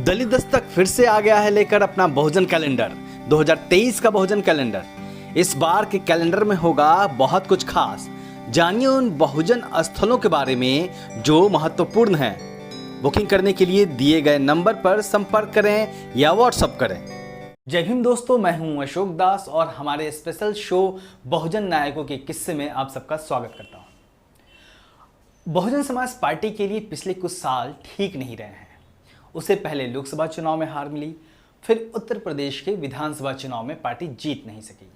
दलित दस्तक फिर से आ गया है लेकर अपना बहुजन कैलेंडर 2023 का बहुजन कैलेंडर। इस बार के कैलेंडर में होगा बहुत कुछ खास। जानिए उन बहुजन स्थलों के बारे में जो महत्वपूर्ण हैं। बुकिंग करने के लिए दिए गए नंबर पर संपर्क करें या व्हाट्सएप करें। जय भीम दोस्तों, मैं हूं अशोक दास और हमारे स्पेशल शो बहुजन नायकों के किस्से में आप सबका स्वागत करता हूं। बहुजन समाज पार्टी के लिए पिछले कुछ साल ठीक नहीं रहे हैं। उससे पहले लोकसभा चुनाव में हार मिली, फिर उत्तर प्रदेश के विधानसभा चुनाव में पार्टी जीत नहीं सकी।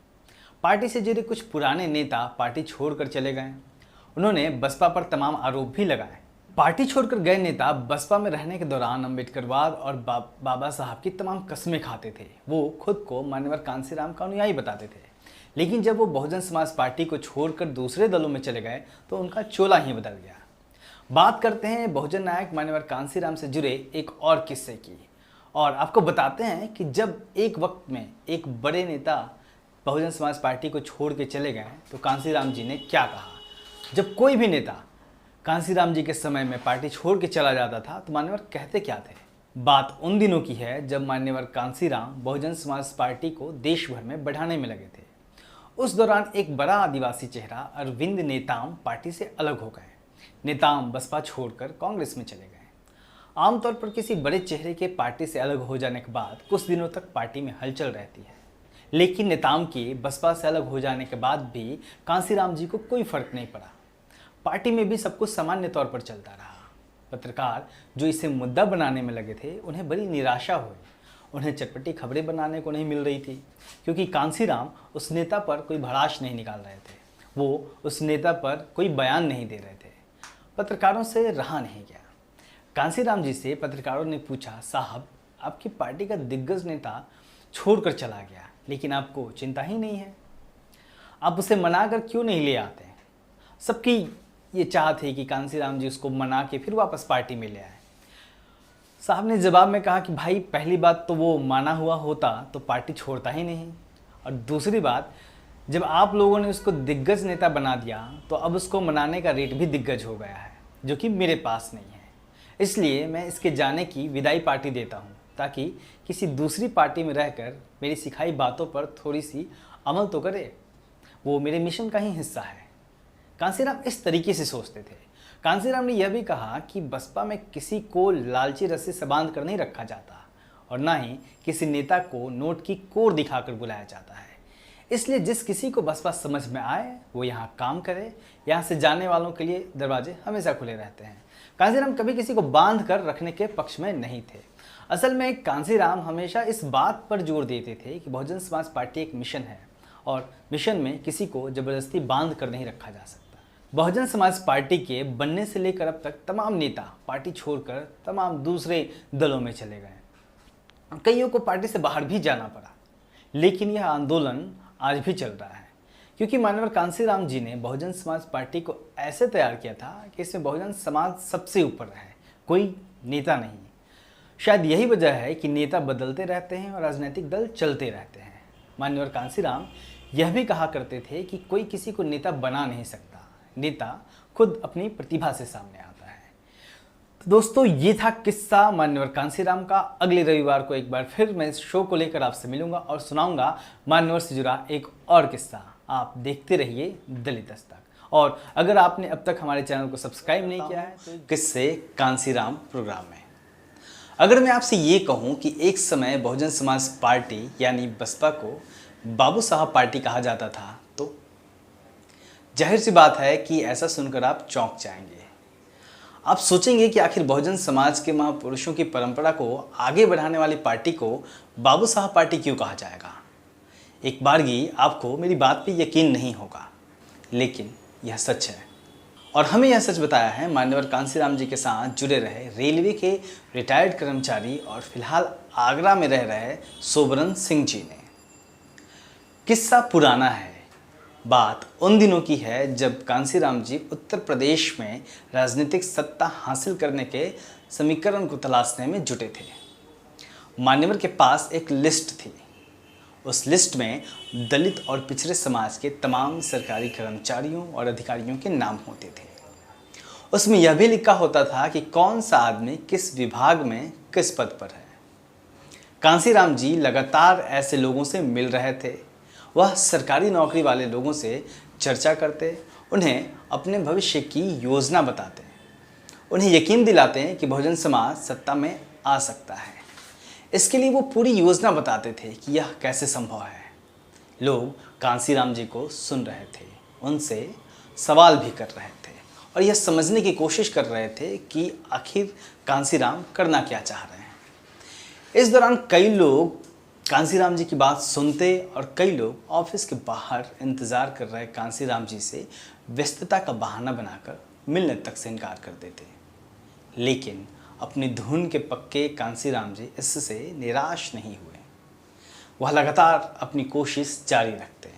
पार्टी से जुड़े कुछ पुराने नेता पार्टी छोड़कर चले गए। उन्होंने बसपा पर तमाम आरोप भी लगाए। पार्टी छोड़कर गए नेता बसपा में रहने के दौरान अम्बेडकरवाद और बाबा साहब की तमाम कस्में खाते थे। वो खुद को मान्यवर कांसीराम का अनुयायी बताते थे, लेकिन जब वो बहुजन समाज पार्टी को छोड़कर दूसरे दलों में चले गए तो उनका चोला ही बदल गया। बात करते हैं बहुजन नायक मान्यवर कांसीराम से जुड़े एक और किस्से की, और आपको बताते हैं कि जब एक वक्त में एक बड़े नेता बहुजन समाज पार्टी को छोड़ के चले गए तो कांसीराम जी ने क्या कहा। जब कोई भी नेता कांसीराम जी के समय में पार्टी छोड़ के चला जाता था तो मान्यवर कहते क्या थे। बात उन दिनों की है जब मान्यवर कांसीराम बहुजन समाज पार्टी को देश भर में बढ़ाने में लगे थे। उस दौरान एक बड़ा आदिवासी चेहरा अरविंद नेताम पार्टी से अलग हो गए। नेताम बसपा छोड़कर कांग्रेस में चले गए। आमतौर पर किसी बड़े चेहरे के पार्टी से अलग हो जाने के बाद कुछ दिनों तक पार्टी में हलचल रहती है, लेकिन नेताम के बसपा से अलग हो जाने के बाद भी कांसीराम जी को कोई फर्क नहीं पड़ा। पार्टी में भी सब कुछ सामान्य तौर पर चलता रहा। पत्रकार जो इसे मुद्दा बनाने में लगे थे उन्हें बड़ी निराशा हुई। उन्हें चटपटी खबरें बनाने को नहीं मिल रही थी, क्योंकि कांसीराम उस नेता पर कोई भड़ास नहीं निकाल रहे थे। वो उस नेता पर कोई बयान नहीं दे रहे थे। पत्रकारों से रहा नहीं गया। कांसीराम जी से पत्रकारों ने पूछा, साहब आपकी पार्टी का दिग्गज नेता छोड़कर चला गया, लेकिन आपको चिंता ही नहीं है, आप उसे मनाकर क्यों नहीं ले आते। सबकी ये चाह थी कि कांसीराम जी उसको मना के फिर वापस पार्टी में ले आए। साहब ने जवाब में कहा कि भाई, पहली बात तो वो माना हुआ होता तो पार्टी छोड़ता ही नहीं, और दूसरी बात, जब आप लोगों ने उसको दिग्गज नेता बना दिया तो अब उसको मनाने का रेट भी दिग्गज हो गया है, जो कि मेरे पास नहीं है। इसलिए मैं इसके जाने की विदाई पार्टी देता हूँ, ताकि किसी दूसरी पार्टी में रहकर मेरी सिखाई बातों पर थोड़ी सी अमल तो करे। वो मेरे मिशन का ही हिस्सा है। कांसीराम इस तरीके से सोचते थे। कांसीराम ने यह भी कहा कि बसपा में किसी को लालची रस्सी से बांध कर नहीं रखा जाता, और ना ही किसी नेता को नोट की कोर दिखाकर बुलाया जाता है। इसलिए जिस किसी को बसपा समझ में आए वो यहाँ काम करे। यहाँ से जाने वालों के लिए दरवाजे हमेशा खुले रहते हैं। कांसीराम कभी किसी को बांध कर रखने के पक्ष में नहीं थे। असल में कांसीराम हमेशा इस बात पर जोर देते थे कि बहुजन समाज पार्टी एक मिशन है, और मिशन में किसी को जबरदस्ती बांध कर नहीं रखा जा सकता। बहुजन समाज पार्टी के बनने से लेकर अब तक तमाम नेता पार्टी छोड़कर तमाम दूसरे दलों में चले गए। कईयों को पार्टी से बाहर भी जाना पड़ा, लेकिन यह आंदोलन आज भी चल रहा है, क्योंकि मान्यवर कांसीराम जी ने बहुजन समाज पार्टी को ऐसे तैयार किया था कि इसमें बहुजन समाज सबसे ऊपर है, कोई नेता नहीं। शायद यही वजह है कि नेता बदलते रहते हैं और राजनीतिक दल चलते रहते हैं। मान्यवर कांसीराम यह भी कहा करते थे कि कोई किसी को नेता बना नहीं सकता, नेता खुद अपनी प्रतिभा से सामने आता है। दोस्तों, ये था किस्सा मान्यवर कांसीराम का। अगले रविवार को एक बार फिर मैं इस शो को लेकर आपसे मिलूंगा और सुनाऊंगा मान्यवर से जुड़ा एक और किस्सा। आप देखते रहिए दलित दस्तक। और अगर आपने अब तक हमारे चैनल को सब्सक्राइब नहीं किया है तो किस्से कांसीराम प्रोग्राम में। अगर मैं आपसे ये कहूँ कि एक समय बहुजन समाज पार्टी यानी बसपा को बाबू साहब पार्टी कहा जाता था, तो जाहिर सी बात है कि ऐसा सुनकर आप चौंक जाएंगे। आप सोचेंगे कि आखिर बहुजन समाज के महापुरुषों की परंपरा को आगे बढ़ाने वाली पार्टी को बाबू साहब पार्टी क्यों कहा जाएगा। एक बारगी आपको मेरी बात पे यकीन नहीं होगा, लेकिन यह सच है। और हमें यह सच बताया है मान्यवर कांसीराम जी के साथ जुड़े रहे रेलवे के रिटायर्ड कर्मचारी और फिलहाल आगरा में रह रहे सोबरन सिंह जी ने। किस्सा पुराना है। बात उन दिनों की है जब कांसीराम जी उत्तर प्रदेश में राजनीतिक सत्ता हासिल करने के समीकरण को तलाशने में जुटे थे। मान्यवर के पास एक लिस्ट थी। उस लिस्ट में दलित और पिछड़े समाज के तमाम सरकारी कर्मचारियों और अधिकारियों के नाम होते थे। उसमें यह भी लिखा होता था कि कौन सा आदमी किस विभाग में किस पद पर है। कांसीराम जी लगातार ऐसे लोगों से मिल रहे थे। वह सरकारी नौकरी वाले लोगों से चर्चा करते, उन्हें अपने भविष्य की योजना बताते, उन्हें यकीन दिलाते हैं कि बहुजन समाज सत्ता में आ सकता है। इसके लिए वो पूरी योजना बताते थे कि यह कैसे संभव है। लोग कांसीराम जी को सुन रहे थे, उनसे सवाल भी कर रहे थे और यह समझने की कोशिश कर रहे थे कि आखिर कांसीराम करना क्या चाह रहे हैं। इस दौरान कई लोग कांसीराम जी की बात सुनते और कई लोग ऑफिस के बाहर इंतज़ार कर रहे कांसीराम जी से व्यस्तता का बहाना बनाकर मिलने तक से इनकार कर देते। लेकिन अपनी धुन के पक्के कांसीराम जी इससे निराश नहीं हुए। वह लगातार अपनी कोशिश जारी रखते।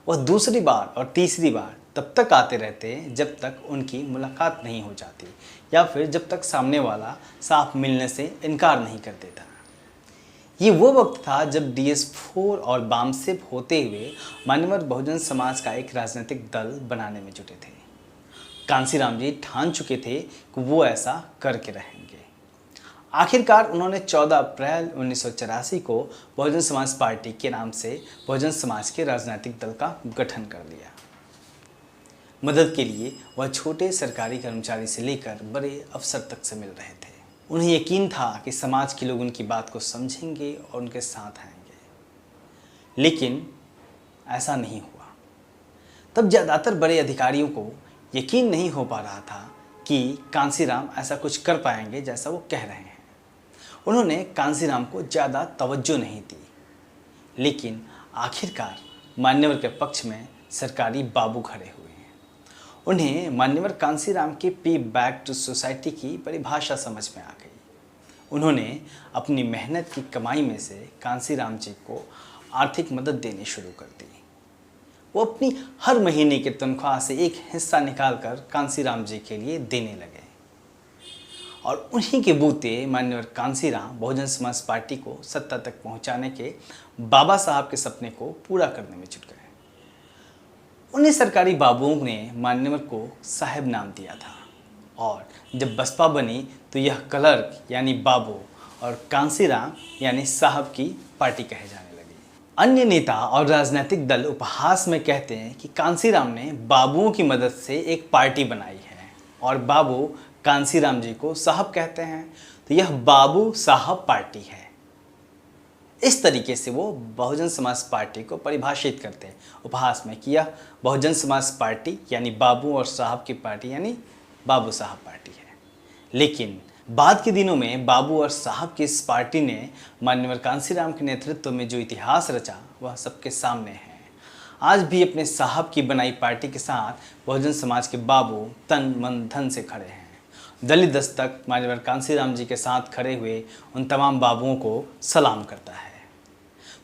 वह दूसरी बार और तीसरी बार तब तक आते रहते जब तक उनकी मुलाकात नहीं हो जाती या फिर जब तक सामने वाला साफ मिलने से इनकार नहीं कर देता। ये वो वक्त था जब DS4 और बामसेफ होते हुए मान्यवर बहुजन समाज का एक राजनीतिक दल बनाने में जुटे थे। कांसीराम जी ठान चुके थे कि वो ऐसा करके रहेंगे। आखिरकार उन्होंने 14 अप्रैल 1984 को बहुजन समाज पार्टी के नाम से बहुजन समाज के राजनीतिक दल का गठन कर लिया। मदद के लिए वह छोटे सरकारी कर्मचारी से लेकर बड़े अफसर तक से मिल रहे थे। उन्हें यकीन था कि समाज के लोग उनकी बात को समझेंगे और उनके साथ आएंगे। लेकिन ऐसा नहीं हुआ। तब ज़्यादातर बड़े अधिकारियों को यकीन नहीं हो पा रहा था कि कांसीराम ऐसा कुछ कर पाएंगे जैसा वो कह रहे हैं। उन्होंने कांसीराम को ज़्यादा तवज्जो नहीं दी। लेकिन आखिरकार मान्यवर के पक्ष में सरकारी बाबू खड़े हुए हैं। उन्हें मान्यवर कांसीराम की पे बैक टू सोसाइटी की परिभाषा समझ में आ गई। उन्होंने अपनी मेहनत की कमाई में से कांसीराम जी को आर्थिक मदद देनी शुरू कर दी। वो अपनी हर महीने की तनख्वाह से एक हिस्सा निकालकर कांसीराम जी के लिए देने लगे और उन्हीं के बूते मान्यवर कांसीराम बहुजन समाज पार्टी को सत्ता तक पहुंचाने के बाबा साहब के सपने को पूरा करने में जुट गए। उन्हीं सरकारी बाबुओं ने मान्यवर को साहब नाम दिया था और जब बसपा बनी तो यह क्लर्क यानी बाबू और कांसीराम यानी साहब की पार्टी कहे जाने लगी। अन्य नेता और राजनीतिक दल उपहास में कहते हैं कि कांसीराम ने बाबुओं की मदद से एक पार्टी बनाई है और बाबू कांसीराम जी को साहब कहते हैं, तो यह बाबू साहब पार्टी है। इस तरीके से वो बहुजन समाज पार्टी को परिभाषित करते हैं उपहास में कि यह बहुजन समाज पार्टी यानी बाबू और साहब की पार्टी यानी बाबू साहब पार्टी है। लेकिन बाद के दिनों में बाबू और साहब की इस पार्टी ने मान्यवर कांसीराम के नेतृत्व में जो इतिहास रचा वह सबके सामने है। आज भी अपने साहब की बनाई पार्टी के साथ बहुजन समाज के बाबू तन मन धन से खड़े हैं। दलित दस्तक मान्यवर कांसीराम जी के साथ खड़े हुए उन तमाम बाबुओं को सलाम करता है।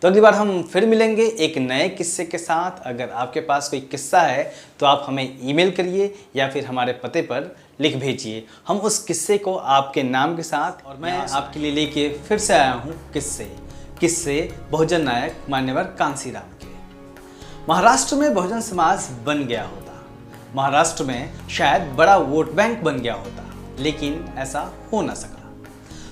तो अगली बार हम फिर मिलेंगे एक नए किस्से के साथ। अगर आपके पास कोई किस्सा है तो आप हमें ईमेल करिए या फिर हमारे पते पर लिख भेजिए। हम उस किस्से को आपके नाम के साथ और मैं आपके लिए लेके फिर से आया हूँ किस्से बहुजन नायक मान्यवर कांसीराम के। महाराष्ट्र में बहुजन समाज बन गया होता, महाराष्ट्र में शायद बड़ा वोट बैंक बन गया होता, लेकिन ऐसा हो ना सका।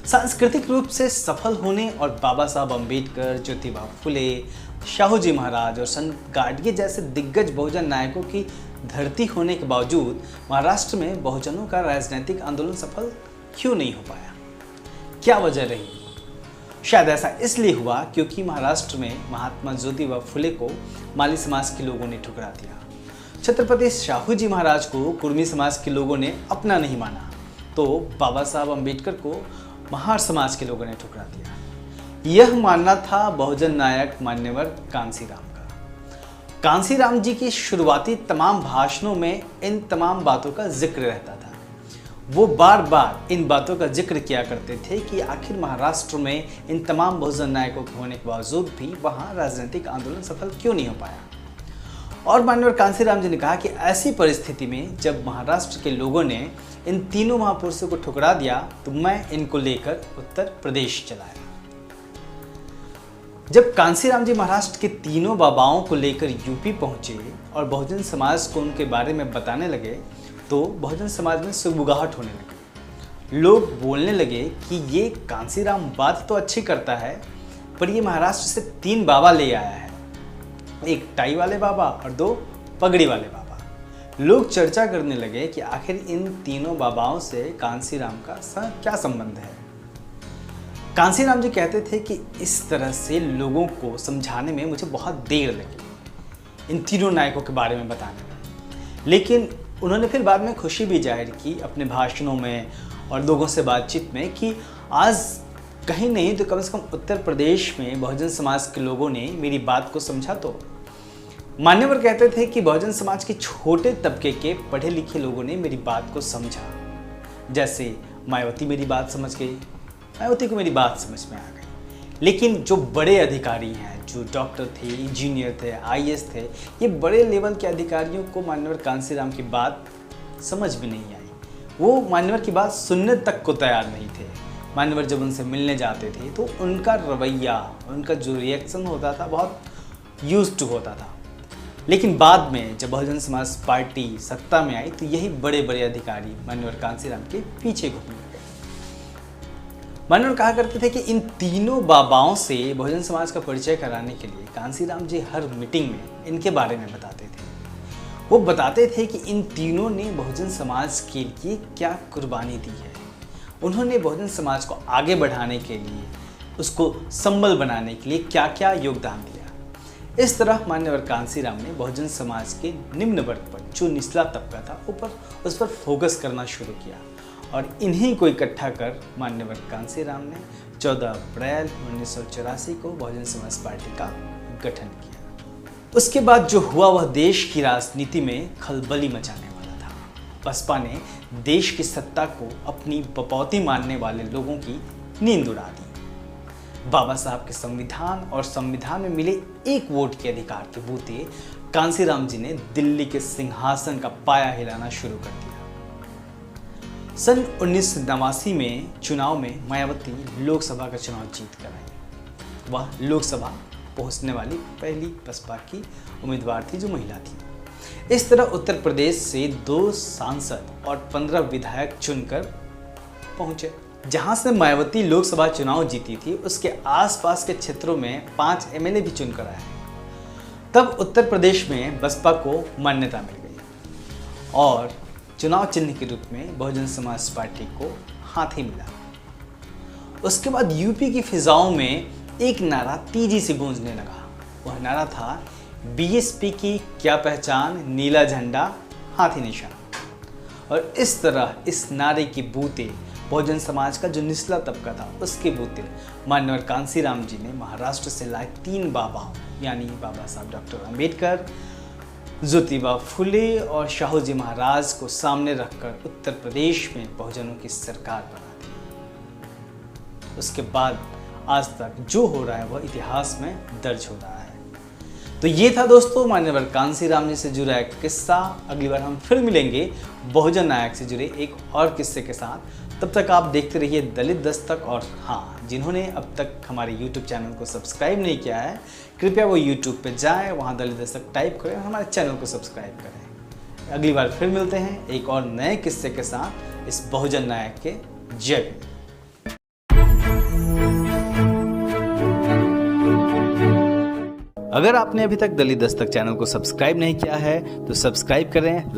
सांस्कृतिक रूप से सफल होने और बाबा साहब अम्बेडकर, ज्योतिबा फुले, शाहू जी महाराज और संत गाडगे जैसे दिग्गज बहुजन नायकों की धरती होने के बावजूद महाराष्ट्र में बहुजनों का राजनीतिक आंदोलन सफल क्यों नहीं हो पाया? क्या वजह रही? शायद ऐसा इसलिए हुआ क्योंकि महाराष्ट्र में महात्मा ज्योतिबा फुले को माली समाज के लोगों ने ठुकरा दिया। छत्रपति शाहू जी महाराज को कुर्मी समाज के लोगों ने अपना नहीं माना, तो बाबा साहब अम्बेडकर को महार समाज के लोगों ने ठुकरा दिया। यह मानना था बहुजन नायक मान्यवर कांसीराम का। कांसीराम जी की शुरुआती तमाम भाषणों में इन तमाम बातों का जिक्र रहता था। वो बार बार इन बातों का जिक्र किया करते थे कि आखिर महाराष्ट्र में इन तमाम बहुजन नायकों के होने के बावजूद भी वहाँ राजनीतिक आंदोलन सफल क्यों नहीं हो पाया। और मान्यवर कांसीराम जी ने कहा कि ऐसी परिस्थिति में जब महाराष्ट्र के लोगों ने इन तीनों महापुरुषों को ठुकरा दिया तो मैं इनको लेकर उत्तर प्रदेश चलाया। जब कांसीराम जी महाराष्ट्र के तीनों बाबाओं को लेकर यूपी पहुंचे और बहुजन समाज को उनके बारे में बताने लगे तो बहुजन समाज में सुगबुगाहट होने लगी। लोग बोलने लगे कि ये कांसीराम बात तो अच्छी करता है पर ये महाराष्ट्र से 3 बाबा ले आया है, एक टाई वाले बाबा और 2 पगड़ी वाले बाबा। लोग चर्चा करने लगे कि आखिर इन तीनों बाबाओं से कांसीराम का क्या संबंध है। कांसीराम जी कहते थे कि इस तरह से लोगों को समझाने में मुझे बहुत देर लगी, इन तीनों नायकों के बारे में बताने में। लेकिन उन्होंने फिर बाद में खुशी भी जाहिर की अपने भाषणों में और लोगों से बातचीत में कि आज कहीं नहीं तो कम से कम उत्तर प्रदेश में बहुजन समाज के लोगों ने मेरी बात को समझा। तो मान्यवर कहते थे कि बहुजन समाज के छोटे तबके के पढ़े लिखे लोगों ने मेरी बात को समझा। जैसे मायावती मेरी बात समझ गई, मायावती को मेरी बात समझ में आ गई। लेकिन जो बड़े अधिकारी हैं, जो डॉक्टर थे, इंजीनियर थे, आईएएस थे, ये बड़े लेवल के अधिकारियों को मान्यवर कांसीराम की बात समझ में नहीं आई। वो मान्यवर की बात सुनने तक को तैयार नहीं थे। मान्यवर जब उनसे मिलने जाते थे तो उनका रवैया, उनका जो रिएक्शन होता था बहुत यूज्ड टू होता था। लेकिन बाद में जब बहुजन समाज पार्टी सत्ता में आई तो यही बड़े बड़े अधिकारी मान्यवर कांसीराम के पीछे घूमने लगे। मान्यवर कहा करते थे कि इन तीनों बाबाओं से बहुजन समाज का परिचय कराने के लिए कांसीराम जी हर मीटिंग में इनके बारे में बताते थे। वो बताते थे कि इन तीनों ने बहुजन समाज के लिए क्या कुर्बानी दी है, उन्होंने बहुजन समाज को आगे बढ़ाने के लिए, उसको संबल बनाने के लिए क्या क्या योगदान दिया। इस तरह मान्यवर कांसीराम ने बहुजन समाज के निम्न वर्ग पर, जो निचला तबका था, उस पर फोकस करना शुरू किया और इन्हीं को इकट्ठा कर मान्यवर कांसीराम ने 14 अप्रैल 1984 को बहुजन समाज पार्टी का गठन किया। उसके बाद जो हुआ वह देश की राजनीति में खलबली मचाने वाला था। बसपा ने देश की सत्ता को अपनी बपौती मानने वाले लोगों की नींद उड़ा दी। बाबा साहब के संविधान और संविधान में मिले एक वोट के अधिकार के बूते कांसीराम जी ने दिल्ली के सिंहासन का पाया हिलाना शुरू कर दिया। सन 1989 में चुनाव में मायावती लोकसभा का चुनाव जीत कर आई। वह लोकसभा पहुंचने वाली पहली बसपा की उम्मीदवार थी जो महिला थी। इस तरह उत्तर प्रदेश से 2 सांसद और 15 विधायक चुनकर पहुंचे। जहां से मायावती लोकसभा चुनाव जीती थी उसके आसपास के क्षेत्रों में 5 एमएलए भी चुनकर आए। तब उत्तर प्रदेश में बसपा को मान्यता मिल गई और चुनाव चिन्ह के रूप में बहुजन समाज पार्टी को हाथी मिला। उसके बाद यूपी की फिजाओं में एक नारा तेजी से गूंजने लगा। वह नारा था, बीएसपी की क्या पहचान, नीला झंडा हाथी निशान। और इस तरह इस नारे की बूते बहुजन समाज का जो निचला तबका था उसके बूते मान्यवर कांसीराम जी ने महाराष्ट्र से लाए 3 बाबाओं, यानी बाबा साहब डॉक्टर अंबेडकर, ज्योतिबा फुले और शाहू जी महाराज को सामने रखकर उत्तर प्रदेश में बहुजनों की सरकार बना दी। उसके बाद आज तक जो हो रहा है वह इतिहास में दर्ज हो रहा है। तो ये था दोस्तों मान्यवर कांसीराम जी से जुड़ा एक किस्सा। अगली बार हम फिर मिलेंगे बहुजन नायक से जुड़े एक और किस्से के साथ। तब तक आप देखते रहिए दलित दस्तक। और हाँ, जिन्होंने अब तक हमारे YouTube चैनल को सब्सक्राइब नहीं किया है, कृपया वो YouTube पे जाएं, वहाँ दलित दस्तक टाइप करें और हमारे चैनल को सब्सक्राइब करें। अगली बार फिर मिलते हैं एक और नए किस्से के साथ इस बहुजन नायक के। जय हिंद। अगर आपने अभी तक दलित दस्तक चैनल को सब्सक्राइब नहीं किया है तो सब्सक्राइब करें।